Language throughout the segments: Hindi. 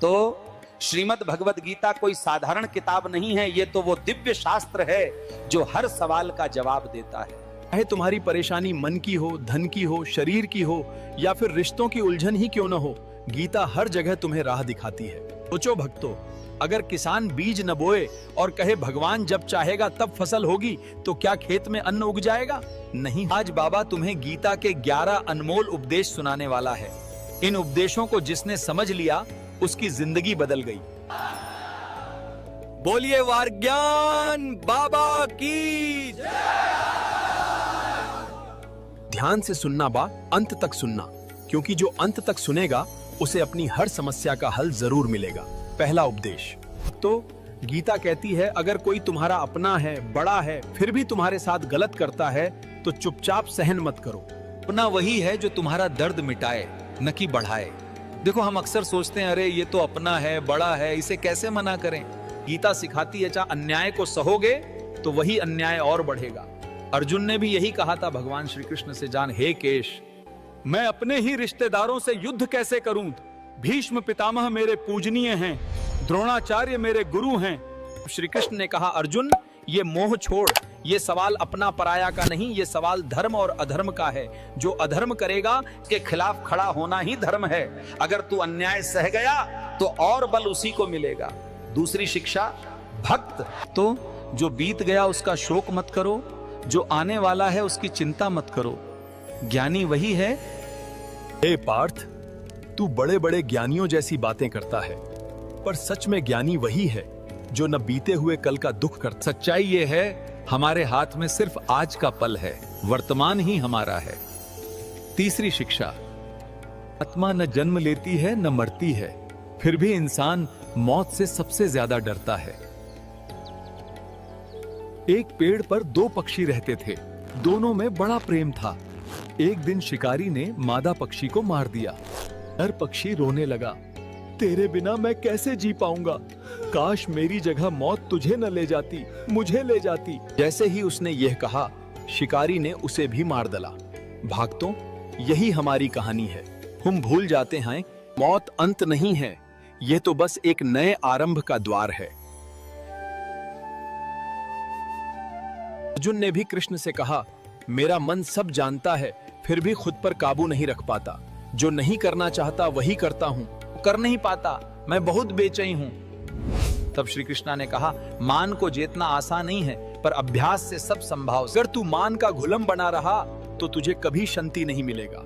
तो श्रीमद् भगवत गीता कोई साधारण किताब नहीं है, ये तो वो दिव्य शास्त्र है जो हर सवाल का जवाब देता है। चाहे तुम्हारी परेशानी मन की हो, धन की हो, शरीर की हो या फिर रिश्तों की उलझन ही क्यों न हो, गीता हर जगह तुम्हें राह दिखाती है। सोचो भक्तों, अगर किसान बीज न बोए और कहे भगवान जब चाहेगा तब फसल होगी, तो क्या खेत में अन्न उग जाएगा? नहीं। आज बाबा तुम्हें गीता के 11 अनमोल उपदेश सुनाने वाला है। इन उपदेशों को जिसने समझ लिया उसकी जिंदगी बदल गई। बोलिए वारज्ञान बाबा की। ध्यान से सुनना बा, अंत तक सुनना, क्योंकि जो अंत तक सुनेगा उसे अपनी हर समस्या का हल जरूर मिलेगा। पहला उपदेश। तो गीता कहती है, अगर कोई तुम्हारा अपना है, बड़ा है, फिर भी तुम्हारे साथ गलत करता है तो चुपचाप सहन मत करो। अपना वही है जो तुम्हारा दर्द मिटाए, न कि बढ़ाए। देखो, हम अक्सर सोचते हैं अरे ये तो अपना है, बड़ा है, इसे कैसे मना करें। गीता सिखाती है, चाहे अन्याय को सहोगे तो वही अन्याय और बढ़ेगा। अर्जुन ने भी यही कहा था भगवान श्री कृष्ण से, जान हे केश, मैं अपने ही रिश्तेदारों से युद्ध कैसे करूं? भीष्म पितामह मेरे पूजनीय हैं, द्रोणाचार्य मेरे गुरु हैं। श्री कृष्ण ने कहा, अर्जुन ये मोह छोड़, ये सवाल अपना पराया का नहीं, ये सवाल धर्म और अधर्म का है। जो अधर्म करेगा उसके खिलाफ खड़ा होना ही धर्म है। अगर तू अन्याय सह गया तो और बल उसी को मिलेगा। दूसरी शिक्षा, भक्त। तो जो बीत गया उसका शोक मत करो, जो आने वाला है उसकी चिंता मत करो। ज्ञानी वही है। हे पार्थ, तू बड़े बड़े ज्ञानियों जैसी बातें करता है, पर सच में ज्ञानी वही है जो न बीते हुए कल का दुख कर। सच्चाई ये है, हमारे हाथ में सिर्फ आज का पल है, वर्तमान ही हमारा है। तीसरी शिक्षा, आत्मा न जन्म लेती है न मरती है, फिर भी इंसान मौत से सबसे ज्यादा डरता है। एक पेड़ पर 2 पक्षी रहते थे, दोनों में बड़ा प्रेम था। एक दिन शिकारी ने मादा पक्षी को मार दिया। नर पक्षी रोने लगा, तेरे बिना मैं कैसे जी पाऊंगा? काश मेरी जगह मौत तुझे न ले जाती, मुझे ले जाती। जैसे ही उसने यह कहा, शिकारी ने उसे भी मार डाला। भक्तों, यही हमारी कहानी है। हम भूल जाते हैं मौत अंत नहीं है, यह तो बस एक नए आरंभ का द्वार है। अर्जुन ने भी कृष्ण से कहा, मेरा मन सब जानता है, फिर भी खुद पर काबू नहीं रख पाता। जो नहीं करना चाहता वही करता हूं, कर नहीं पाता, मैं बहुत बेचैन हूं। तब श्री कृष्णा ने कहा, मान को जीतना आसान नहीं है, पर अभ्यास से सब संभव। अगर तू मान का गुलाम बना रहा तो तुझे कभी शांति नहीं मिलेगा।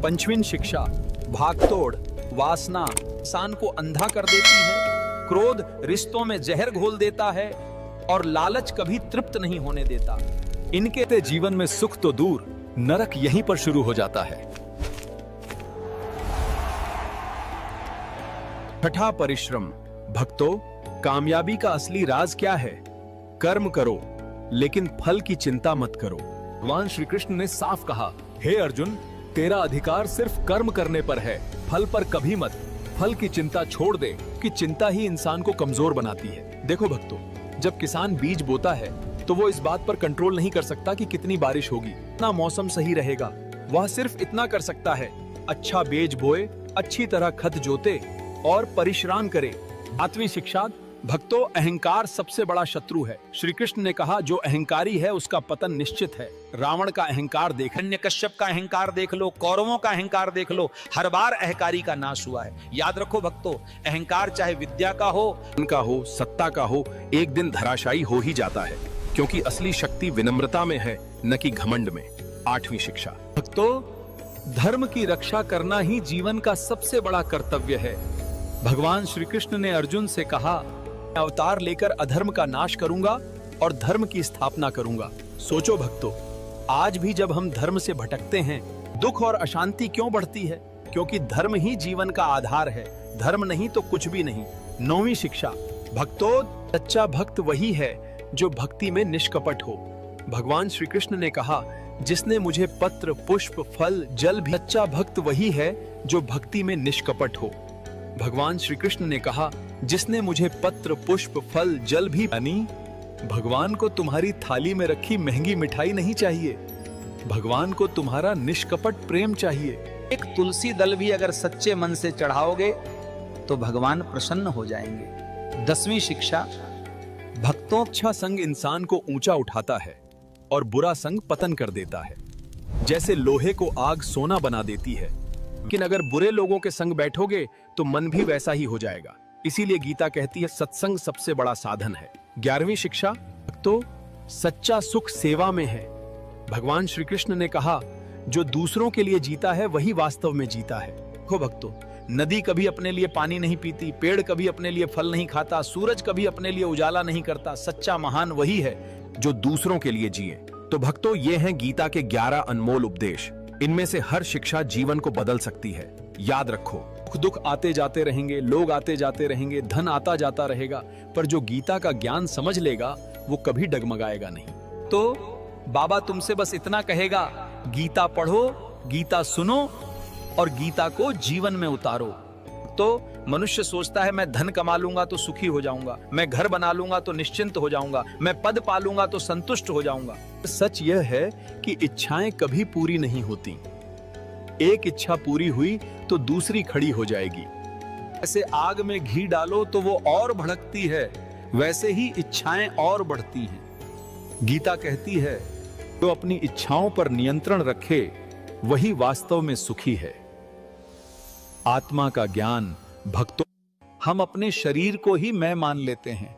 पंचवीं शिक्षा, भागतोड़। वासना इंसान को अंधा कर देती है, क्रोध रिश्तों में जहर घोल देता है और लालच कभी तृप्त नहीं होने देता। इनके जीवन में सुख तो दूर, नरक यहीं पर शुरू हो जाता है। छठा परिश्रम। भक्तों, कामयाबी का असली राज क्या है? कर्म करो, लेकिन फल की चिंता मत करो। भगवान श्री कृष्ण ने साफ कहा, हे अर्जुन, तेरा अधिकार सिर्फ कर्म करने पर है, फल पर कभी मत। फल की चिंता छोड़ दे, कि चिंता ही इंसान को कमजोर बनाती है। देखो भक्तों, जब किसान बीज बोता है तो वो इस बात पर कंट्रोल नहीं कर सकता कि कितनी बारिश होगी, कितना मौसम सही रहेगा। वह सिर्फ इतना कर सकता है, अच्छा बीज बोए, अच्छी तरह खत जोते और परिश्रम करे। 8वीं शिक्षा, भक्तों, अहंकार सबसे बड़ा शत्रु है। श्री कृष्ण ने कहा, जो अहंकारी है उसका पतन निश्चित है। रावण का अहंकार देख, हिरण्यकश्यप का अहंकार देख लो, कौरवों का अहंकार देख लो, हर बार अहंकारी का नाश हुआ है। याद रखो भक्तों, अहंकार चाहे विद्या का हो, उनका हो, सत्ता का हो, एक दिन धराशायी हो ही जाता है, क्योंकि असली शक्ति विनम्रता में है, न कि घमंड में। 8वीं शिक्षा, भक्तों, धर्म की रक्षा करना ही जीवन का सबसे बड़ा कर्तव्य है। भगवान श्री कृष्ण ने अर्जुन से कहा, अवतार लेकर अधर्म का नाश करूंगा और धर्म की स्थापना करूंगा। सोचो भक्तों, आज भी जब हम धर्म से भटकते हैं, दुख और अशांति क्यों बढ़ती है? क्योंकि धर्म ही जीवन का आधार है। धर्म नहीं तो कुछ भी नहीं। 9वीं शिक्षा, भक्तों, सच्चा भक्त वही है जो भक्ति में निष्कपट हो। भगवान श्री कृष्ण ने कहा, जिसने मुझे पत्र, पुष्प, फल, जल भी। सच्चा भक्त वही है जो भक्ति में निष्कपट हो। भगवान श्री कृष्ण ने कहा, जिसने मुझे पत्र, पुष्प, फल, जल भी। यानी भगवान को तुम्हारी थाली में रखी महंगी मिठाई नहीं चाहिए, भगवान को तुम्हारा निष्कपट प्रेम चाहिए। एक तुलसी दल भी अगर सच्चे मन से चढ़ाओगे तो भगवान प्रसन्न हो जाएंगे। 10वीं शिक्षा, भक्तों अच्छा संग इंसान को ऊंचा उठाता है और बुरा संग पतन कर देता है। जैसे लोहे को आग सोना बना देती है, लेकिन अगर बुरे लोगों के संग बैठोगे तो मन भी वैसा ही हो जाएगा। इसीलिए गीता कहती है सत्संग सबसे बड़ा साधन है। 11वीं शिक्षा, तो सच्चा सुख सेवा में है। भगवान श्री कृष्ण ने कहा जो दूसरों के लिए जीता है वही वास्तव में जीता है। देखो भक्तों, नदी कभी अपने लिए पानी नहीं पीती, पेड़ कभी अपने लिए फल नहीं खाता, सूरज कभी अपने लिए उजाला नहीं करता। सच्चा महान वही है जो दूसरों के लिए जिए। तो भक्तों, ये हैं गीता के 11 अनमोल उपदेश। इनमें से हर शिक्षा जीवन को बदल सकती है। याद रखो, दुख आते जाते रहेंगे, लोग आते जाते रहेंगे, धन आता जाता रहेगा, पर जो गीता का ज्ञान समझ लेगा वो कभी डगमगाएगा नहीं। तो बाबा तुमसे बस इतना कहेगा, गीता पढ़ो, गीता सुनो और गीता को जीवन में उतारो। तो मनुष्य सोचता है मैं धन कमा लूंगा तो सुखी हो जाऊंगा, मैं घर बना लूंगा तो निश्चिंत हो जाऊंगा, मैं पद पालूंगा तो संतुष्ट हो जाऊंगा। सच यह है कि इच्छाएं कभी पूरी नहीं होती। एक इच्छा पूरी हुई तो दूसरी खड़ी हो जाएगी। ऐसे आग में घी डालो तो वो और भड़कती है, वैसे ही इच्छाएं और बढ़ती हैं। गीता कहती है जो अपनी इच्छाओं पर नियंत्रण रखे वही वास्तव में सुखी है। आत्मा का ज्ञान भक्तों, हम अपने शरीर को ही मैं मान लेते हैं,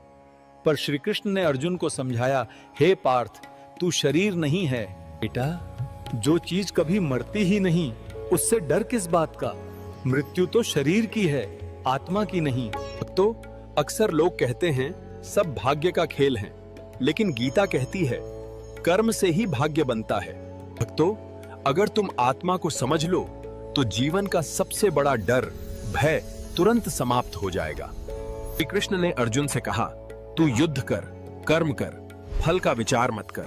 पर श्री कृष्ण ने अर्जुन को समझाया, हे पार्थ, तू शरीर नहीं है बेटा। जो चीज कभी मरती ही नहीं उससे डर किस बात का। मृत्यु तो शरीर की है, आत्मा की नहीं। तो अक्सर लोग कहते हैं सब भाग्य का खेल है, लेकिन गीता कहती है कर्म से ही भाग्य बनता है। भक्तों, अगर तुम आत्मा को समझ लो तो जीवन का सबसे बड़ा डर, भय तुरंत समाप्त हो जाएगा। श्री कृष्ण ने अर्जुन से कहा, तू युद्ध कर, कर्म कर, फल का विचार मत कर,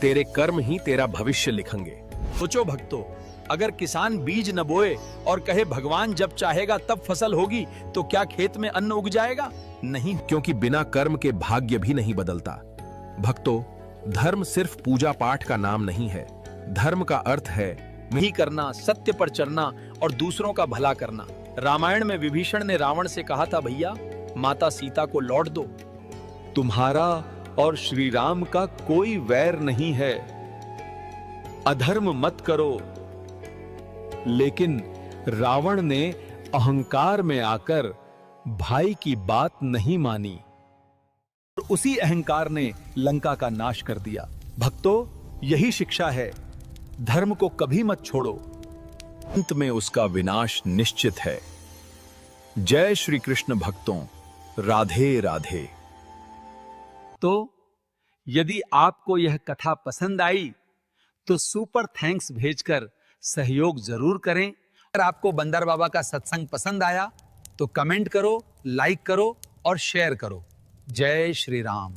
तेरे कर्म ही तेरा भविष्य लिखेंगे। सोचो भक्तों, अगर किसान बीज न बोए और कहे भगवान जब चाहेगा तब फसल होगी, तो क्या खेत में अन्न उग जाएगा? नहीं, क्योंकि बिना कर्म के भाग्य भी नहीं बदलता। भक्तों, धर्म सिर्फ पूजा पाठ का नाम नहीं है। धर्म का अर्थ है नहीं करना, सत्य पर चलना और दूसरों का भला करना। रामायण में विभीषण ने रावण से कहा था, भैया माता सीता को लौट दो। तुम्हारा और श्री राम का कोई वैर नहीं है, अधर्म मत करो। लेकिन रावण ने अहंकार में आकर भाई की बात नहीं मानी और उसी अहंकार ने लंका का नाश कर दिया। भक्तों, यही शिक्षा है, धर्म को कभी मत छोड़ो, अंत में उसका विनाश निश्चित है। जय श्री कृष्ण भक्तों, राधे राधे। तो यदि आपको यह कथा पसंद आई तो सुपर थैंक्स भेजकर सहयोग जरूर करें। अगर आपको बंदर बाबा का सत्संग पसंद आया तो कमेंट करो, लाइक करो और शेयर करो। जय श्री राम।